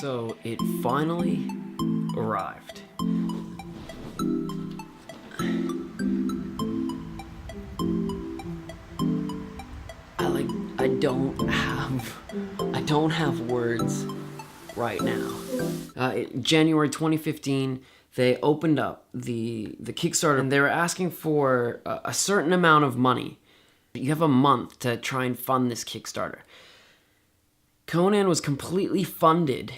So it finally arrived. I don't have words right now. January 2015, they opened up the Kickstarter, and they were asking for a certain amount of money. You have a month to try and fund this Kickstarter. Conan was completely funded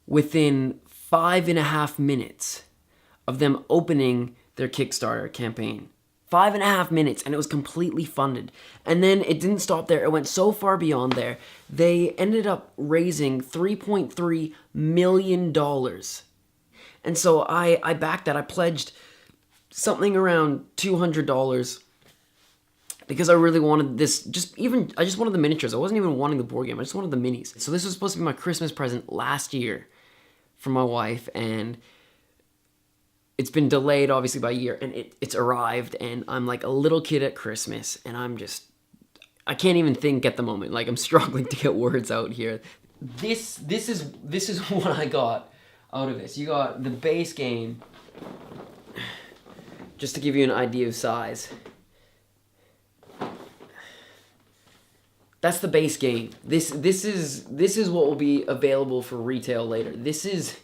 within 5.5 minutes of them opening their Kickstarter campaign. 5.5 minutes, and it was completely funded. And then it didn't stop there. It went so far beyond there. They ended up raising $3.3 million. And so I backed that. I pledged something around $200 because I really wanted this. I just wanted the miniatures. I wasn't even wanting the board game. I just wanted the minis. So this was supposed to be my Christmas present last year from my wife, and it's been delayed obviously by a year, and it's arrived, and I'm like a little kid at Christmas, and I can't even think at the moment. Like, I'm struggling to get words out here. This is what I got out of this. You got the base game, just to give you an idea of size. That's the base game. This is what will be available for retail later. This is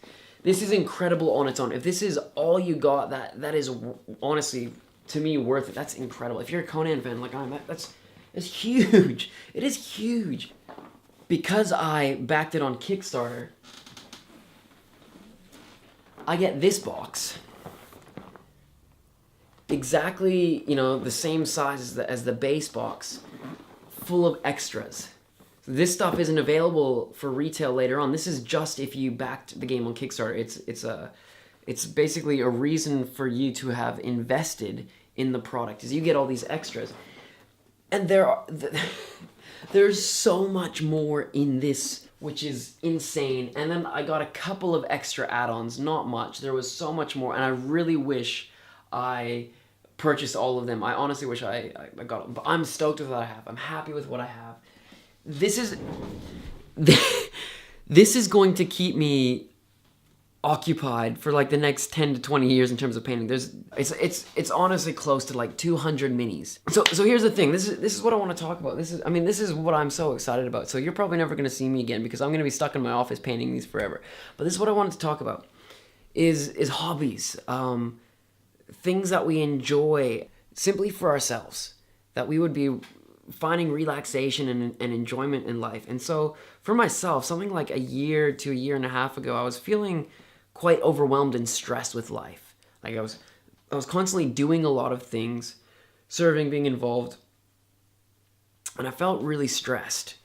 incredible on its own. If this is all you got, that is honestly, to me, worth it. That's incredible. If you're a Conan fan like I am, that's huge. It is huge. Because I backed it on Kickstarter, I get this box. Exactly, the same size as the base box, full of extras. This stuff isn't available for retail later on. This is just if you backed the game on Kickstarter. It's basically a reason for you to have invested in the product, is you get all these extras. And there's so much more in this, which is insane. And then I got a couple of extra add-ons, not much. There was so much more, and I really wish I purchased all of them. I honestly wish I got them, but I'm stoked with what I have. I'm happy with what I have. This is going to keep me occupied for like the next 10 to 20 years in terms of painting. It's honestly close to like 200 minis. So here's the thing. This is what I want to talk about. This is what I'm so excited about. So you're probably never going to see me again because I'm going to be stuck in my office painting these forever. But this is what I wanted to talk about. Is hobbies. Things that we enjoy simply for ourselves, that we would be finding relaxation and enjoyment in life. And so for myself, something like a year to a year and a half ago, I was feeling quite overwhelmed and stressed with life. Like I was constantly doing a lot of things, serving, being involved, and I felt really stressed.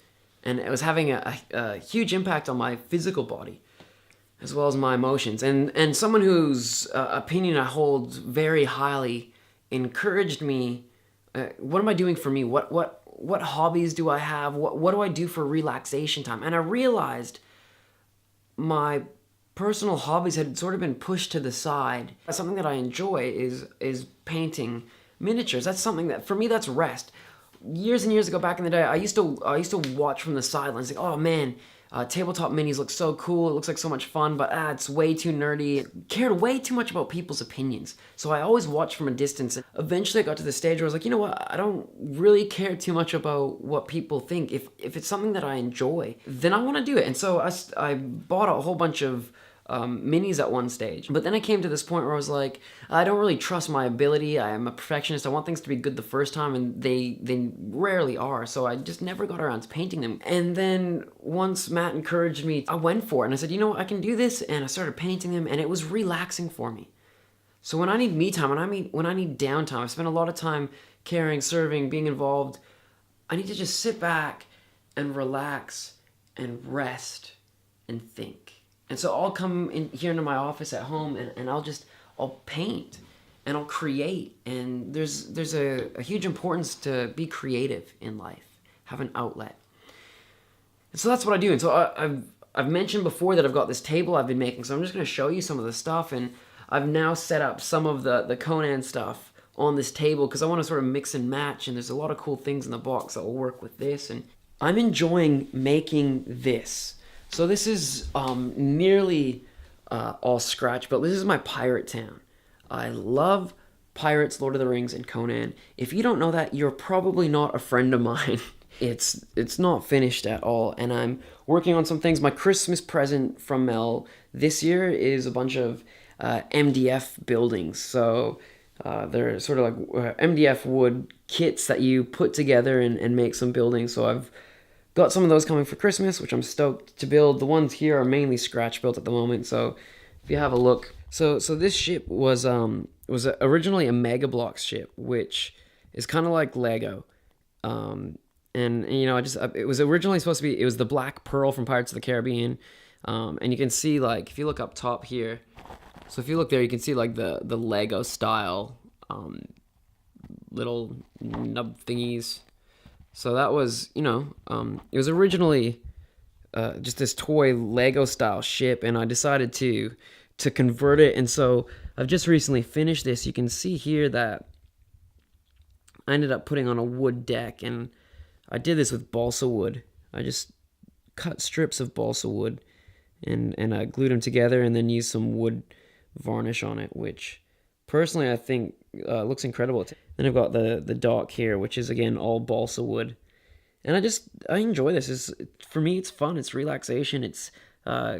And it was having a huge impact on my physical body, as well as my emotions. And someone whose opinion I hold very highly encouraged me. What am I doing for me? What hobbies do I have? What do I do for relaxation time? And I realized my personal hobbies had sort of been pushed to the side. Something that I enjoy is painting miniatures. That's something that, for me, that's rest. Years and years ago, back in the day, I used to watch from the sidelines, like, oh man, tabletop minis look so cool, it looks like so much fun, but it's way too nerdy. Cared way too much about people's opinions. So I always watched from a distance. And eventually I got to the stage where I was like, you know what, I don't really care too much about what people think. If it's something that I enjoy, then I want to do it. And so I bought a whole bunch of minis at one stage. But then I came to this point where I was like, I don't really trust my ability. I am a perfectionist. I want things to be good the first time, and they rarely are. So I just never got around to painting them. And then once Matt encouraged me, I went for it. And I said, you know what, I can do this. And I started painting them, and it was relaxing for me. So when I need me time, when I need downtime, I spend a lot of time caring, serving, being involved. I need to just sit back and relax and rest and think. And so I'll come in here into my office at home, and I'll paint and I'll create. And there's a huge importance to be creative in life, have an outlet. And so that's what I do. And so I've mentioned before that I've got this table I've been making. So I'm just going to show you some of the stuff. And I've now set up some of the Conan stuff on this table because I want to sort of mix and match. And there's a lot of cool things in the box that will work with this. And I'm enjoying making this. So this is nearly all scratch, but this is my pirate town. I love pirates, Lord of the Rings, and Conan. If you don't know that, you're probably not a friend of mine. It's not finished at all, and I'm working on some things. My Christmas present from Mel this year is a bunch of MDF buildings. So they're sort of like MDF wood kits that you put together and make some buildings. So I've got some of those coming for Christmas, which I'm stoked to build. The ones here are mainly scratch built at the moment, so if you have a look. So this ship was originally a Mega Bloks ship, which is kind of like Lego. And you know, it was originally supposed to be, it was the Black Pearl from Pirates of the Caribbean. And you can see, like, if you look up top here, so if you look there, you can see like the Lego style little nub thingies. So that was, you know, it was originally just this toy Lego style ship, and I decided to convert it. And so I've just recently finished this. You can see here that I ended up putting on a wood deck, and I did this with balsa wood. I just cut strips of balsa wood and I glued them together, and then used some wood varnish on it, which personally I think looks incredible. Then I've got the dock here, which is again all balsa wood, and I enjoy this. For me, it's fun. It's relaxation. It's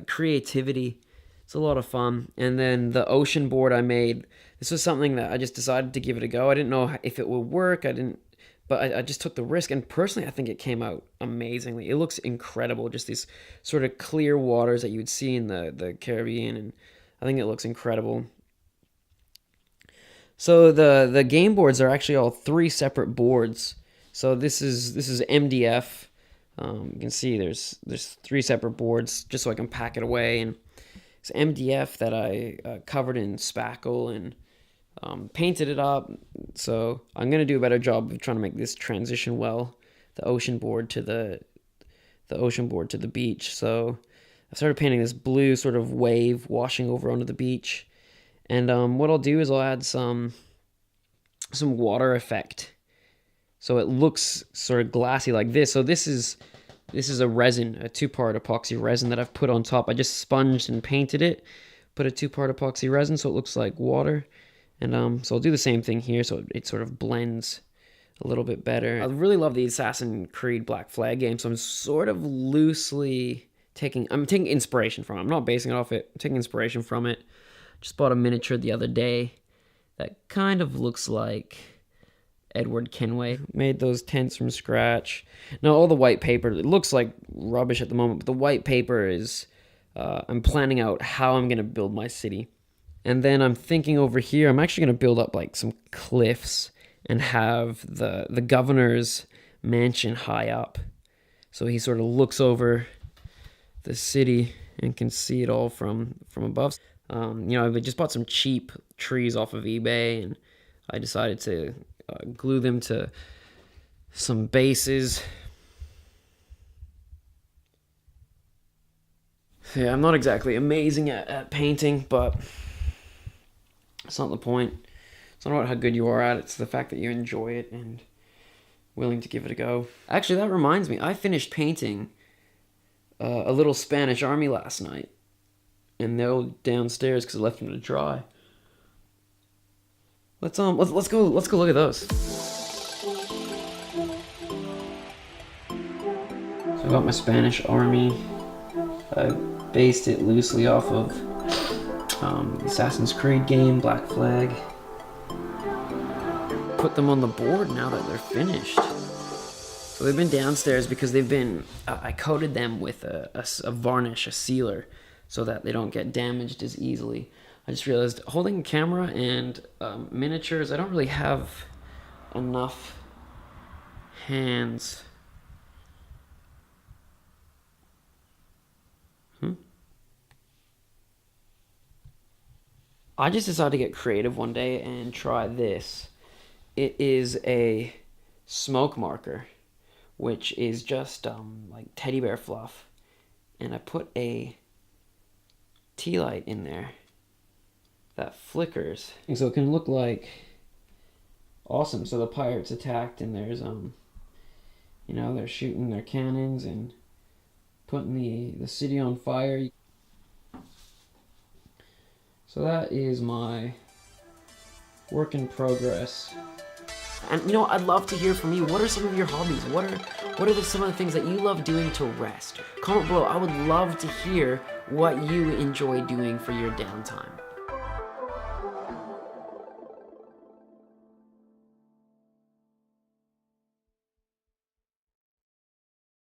creativity. It's a lot of fun. And then the ocean board I made. This was something that I just decided to give it a go. I didn't know if it would work. But I just took the risk, and personally, I think it came out amazingly. It looks incredible, just these sort of clear waters that you would see in the Caribbean, and I think it looks incredible. So the game boards are actually all 3 separate boards. So this is MDF. You can see there's 3 separate boards, just so I can pack it away, and it's MDF that I covered in spackle and painted it up. So I'm gonna do a better job of trying to make this transition well, the ocean board to the beach. So I started painting this blue sort of wave washing over onto the beach, and what I'll do is I'll add some water effect, so it looks sort of glassy like this. So this is a resin, a 2-part epoxy resin that I've put on top. I just sponged and painted it, put a 2-part epoxy resin so it looks like water. And so I'll do the same thing here, so it sort of blends a little bit better. I really love the Assassin's Creed Black Flag game, so I'm sort of loosely taking inspiration from it. I'm not basing it off it. I'm taking inspiration from it. Just bought a miniature the other day that kind of looks like Edward Kenway. Made those tents from scratch. Now all the white paper, it looks like rubbish at the moment, but the white paper is, I'm planning out how I'm going to build my city. And then I'm thinking over here, I'm actually going to build up like some cliffs and have the governor's mansion high up. So he sort of looks over the city and can see it all from above. You know, I just bought some cheap trees off of eBay, and I decided to glue them to some bases. Yeah, I'm not exactly amazing at painting, but it's not the point. It's not about how good you are at it. It's the fact that you enjoy it and willing to give it a go. Actually, that reminds me. I finished painting a little Spanish army last night, and they're all downstairs because I left them to dry. Let's go look at those. So I got my Spanish army. I based it loosely off of Assassin's Creed game, Black Flag. Put them on the board now that they're finished. So they've been downstairs because they've been, I coated them with a varnish, a sealer, so that they don't get damaged as easily. I just realized holding a camera and miniatures, I don't really have enough hands. I just decided to get creative one day and try this. It is a smoke marker, which is just like teddy bear fluff. And I put a tea light in there that flickers. And so it can look like awesome. So the pirates attacked, and there's you know, they're shooting their cannons and putting the city on fire. So that is my work in progress. And you know, I'd love to hear from you. What are some of your hobbies? What are some of the things that you love doing to rest? Comment below. I would love to hear what you enjoy doing for your downtime.